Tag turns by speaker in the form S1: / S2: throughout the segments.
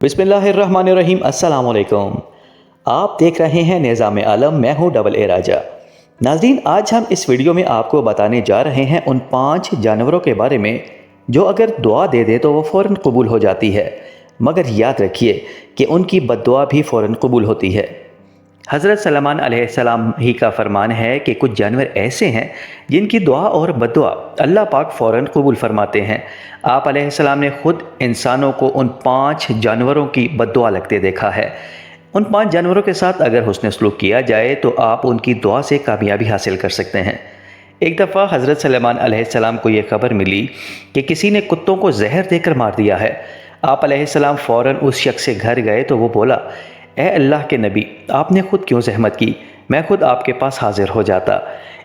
S1: बिस्मिल्लाहिर्रहमानिर्रहीम। अस्सलाम वालेकुम। आप देख रहे हैं निज़ाम आलम, मैं हूं डबल ए राजा। नाज़रीन, आज हम इस वीडियो में आपको बताने जा रहे हैं उन 5 जानवरों के बारे में जो अगर दुआ दे दे तो वो फ़ौरन कबूल हो जाती है, मगर याद रखिए कि उनकी बद्दुआ भी फ़ौरन कबूल होती है। हज़रत सलेमान अलैहिस्सलाम ही का फरमान है कि कुछ जानवर ऐसे हैं जिनकी दुआ और बद्दुआ अल्लाह पाक फ़ौरन कबूल फरमाते हैं। आप अलैहिस्सलाम ने ख़ुद इंसानों को उन 5 जानवरों की बद्दुआ लगते देखा है। उन 5 जानवरों के साथ अगर हुस्न सलूक किया जाए तो आप उनकी दुआ से कामयाबी हासिल कर सकते हैं। एक दफ़ा हज़रत सलेमान अलैहिस्सलाम को ये खबर मिली कि किसी ने कुत्तों को जहर देकर मार दिया है। आप अलैहिस्सलाम फ़ौरन उस शख्स से घर गए तो वो बोला, ए अल्लाह के नबी, आपने ख़ुद क्यों ज़हमत की, मैं ख़ुद आपके पास हाजिर हो जाता।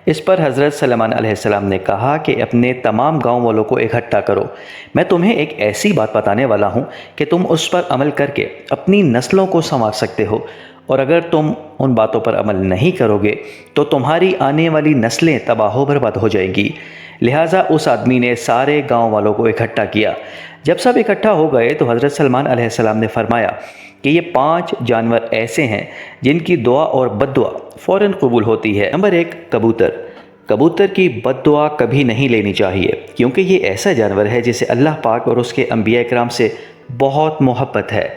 S1: इस पर हज़रत सलेमान अलैहिस्सलाम ने कहा कि अपने तमाम गांव वालों को इकट्ठा करो, मैं तुम्हें एक ऐसी बात बताने वाला हूं कि तुम उस पर अमल करके अपनी नस्लों को संवार सकते हो, और अगर तुम उन बातों पर अमल नहीं करोगे तो तुम्हारी आने वाली नस्लें तबाह बर्बाद हो जाएंगी। लिहाजा उस आदमी ने सारे गाँव वालों को इकट्ठा किया। जब सब इकट्ठा हो गए तो हज़रत सलेमान अलैहिस्सलाम ने फरमाया कि ये 5 जानवर ऐसे हैं जिनकी दुआ और बद्दुआ फ़ौरन कबूल होती है। नंबर 1, कबूतर। कबूतर की बद्दुआ कभी नहीं लेनी चाहिए, क्योंकि ये ऐसा जानवर है जिसे अल्लाह पाक और उसके अंबिया इकराम से बहुत मोहब्बत है।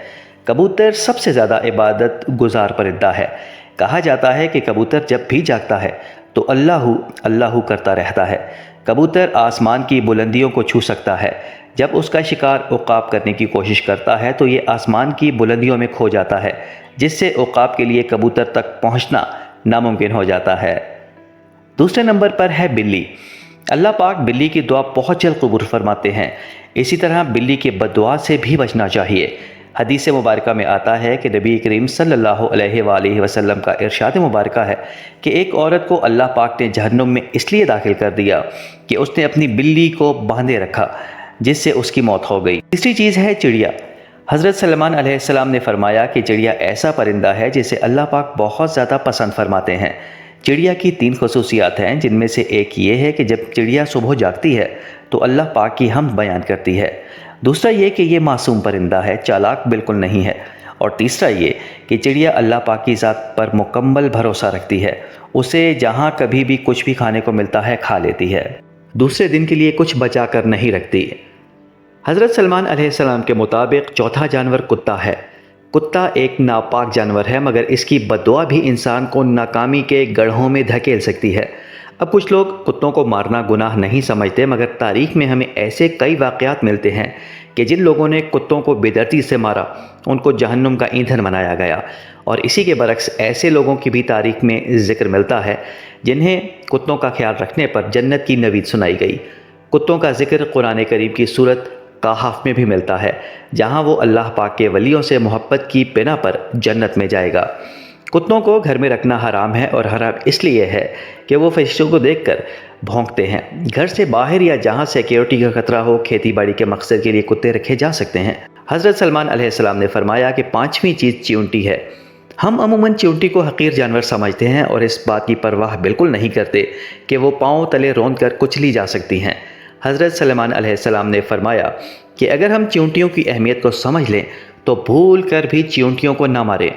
S1: कबूतर सबसे ज़्यादा इबादत गुजार परिंदा है। कहा जाता है कि कबूतर जब भी जागता है तो अल्लाहू अल्लाहू करता रहता है। कबूतर आसमान की बुलंदियों को छू सकता है। जब उसका शिकार उकाब करने की कोशिश करता है तो ये आसमान की बुलंदियों में खो जाता है, जिससे उकाब के लिए कबूतर तक पहुंचना नामुमकिन हो जाता है। दूसरे नंबर पर है बिल्ली। अल्लाह पाक बिल्ली की दुआ बहुत जल्द कबूल फरमाते हैं। इसी तरह बिल्ली के बद्दुआ से भी बचना चाहिए। हदीस मुबारका में आता है कि नबी करीम सल्लल्लाहु अलैहि वसल्लम का इरशाद मुबारका है कि एक औरत को अल्लाह पाक ने जहन्नुम में इसलिए दाखिल कर दिया कि उसने अपनी बिल्ली को बांधे रखा, जिससे उसकी मौत हो गई। तीसरी चीज़ है चिड़िया। हज़रत सलेमान अलैहिस्सलाम ने फरमाया कि चिड़िया ऐसा परिंदा है जिसे अल्लाह पाक बहुत ज़्यादा पसंद फरमाते हैं। चिड़िया की 3 खसूसियात हैं, जिनमें से एक ये है कि जब चिड़िया सुबह जागती है तो अल्लाह पाक की हमद बयान करती है। दूसरा ये कि ये मासूम परिंदा है, चालाक बिल्कुल नहीं है। और तीसरा ये कि चिड़िया अल्लाह पाक की ज़ात पर मुकम्मल भरोसा रखती है। उसे जहाँ कभी भी कुछ भी खाने को मिलता है खा लेती है, दूसरे दिन के लिए कुछ बचा कर नहीं रखती। हज़रत सलेमान अलैहिस्सलाम के मुताबिक चौथा जानवर कुत्ता है। कुत्ता एक नापाक जानवर है, मगर इसकी बद्दुआ भी इंसान को नाकामी के गड्ढों में धकेल सकती है। अब कुछ लोग कुत्तों को मारना गुनाह नहीं समझते, मगर तारीख़ में हमें ऐसे कई वाक़यात मिलते हैं कि जिन लोगों ने कुत्तों को बेदर्दी से मारा उनको जहन्नुम का ईंधन बनाया गया। और इसी के बरक्स ऐसे लोगों की भी तारीख़ में ज़िक्र मिलता है जिन्हें कुत्तों का ख्याल रखने पर जन्नत की नवीद सुनाई गई। कुत्तों का जिक्र कुरान करीम की सूरत काहफ में भी मिलता है, जहाँ वो अल्लाह पाक के वलियों से मोहब्बत की बिना पर जन्नत में जाएगा। कुत्तों को घर में रखना हराम है, और हराम इसलिए है कि वो फरिश्तों को देखकर भौंकते हैं। घर से बाहर या जहाँ सिक्योरिटी का खतरा हो, खेती बाड़ी के मकसद के लिए कुत्ते रखे जा सकते हैं। हज़रत सलेमान अलैहिस्सलाम ने फरमाया कि 5वीं चीज़ चींटी है। हम अमूमन चींटी को हकीर जानवर समझते हैं और इस बात की परवाह बिल्कुल नहीं करते कि वो पाँव तले रौंद कर कुचली जा सकती हैं। हज़रत सलेमान अलैहिस्सलाम ने फरमाया कि अगर हम चींटियों की अहमियत को समझ लें तो भूल कर भी चींटियों को ना मारें।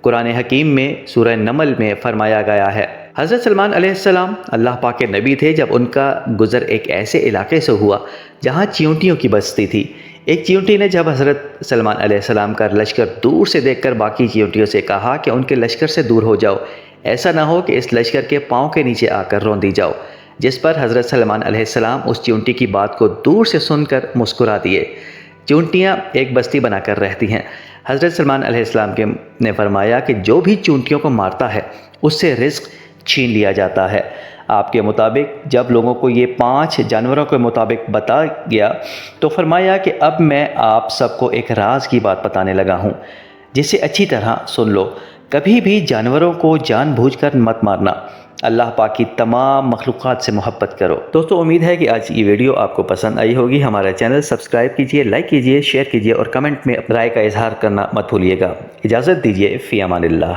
S1: कुरान हकीम में सूरह नमल में फरमाया गया है। हज़रत सलेमान अलैहिस्सलाम अल्लाह पाक के नबी थे जब उनका गुज़र एक ऐसे इलाके से हुआ जहाँ चींटियों की बस्ती थी। एक चींटी ने जब हज़रत सलेमान अलैहिस्सलाम का लश्कर दूर से देखकर बाकी चींटियों से कहा कि उनके लश्कर से दूर हो जाओ, ऐसा ना हो कि इस लश्कर के पाँव के नीचे आकर रौंदी जाओ। जिस पर हज़रत सलेमान अलैहिस्सलाम उस चींटी की बात को दूर से सुनकर मुस्कुरा दिए। चींटियाँ एक बस्ती बनाकर रहती हैं। हज़रत सलेमान अलैहिस्सलाम ने फरमाया कि जो भी चींटियों को मारता है उससे रिज़्क छीन लिया जाता है। आपके मुताबिक जब लोगों को ये 5 जानवरों के मुताबिक बता गया तो फरमाया कि अब मैं आप सबको एक राज की बात बताने लगा हूँ, जिसे अच्छी तरह सुन लो। कभी भी जानवरों को जानबूझकर मत मारना। अल्लाह पाक की तमाम मखलूक़ात से मोहब्बत करो। दोस्तों, उम्मीद है कि आज ये वीडियो आपको पसंद आई होगी। हमारा चैनल सब्सक्राइब कीजिए, लाइक कीजिए, शेयर कीजिए और कमेंट में राय का इजहार करना मत भूलिएगा। इजाज़त दीजिए, फ़ी अमानिल्लाह।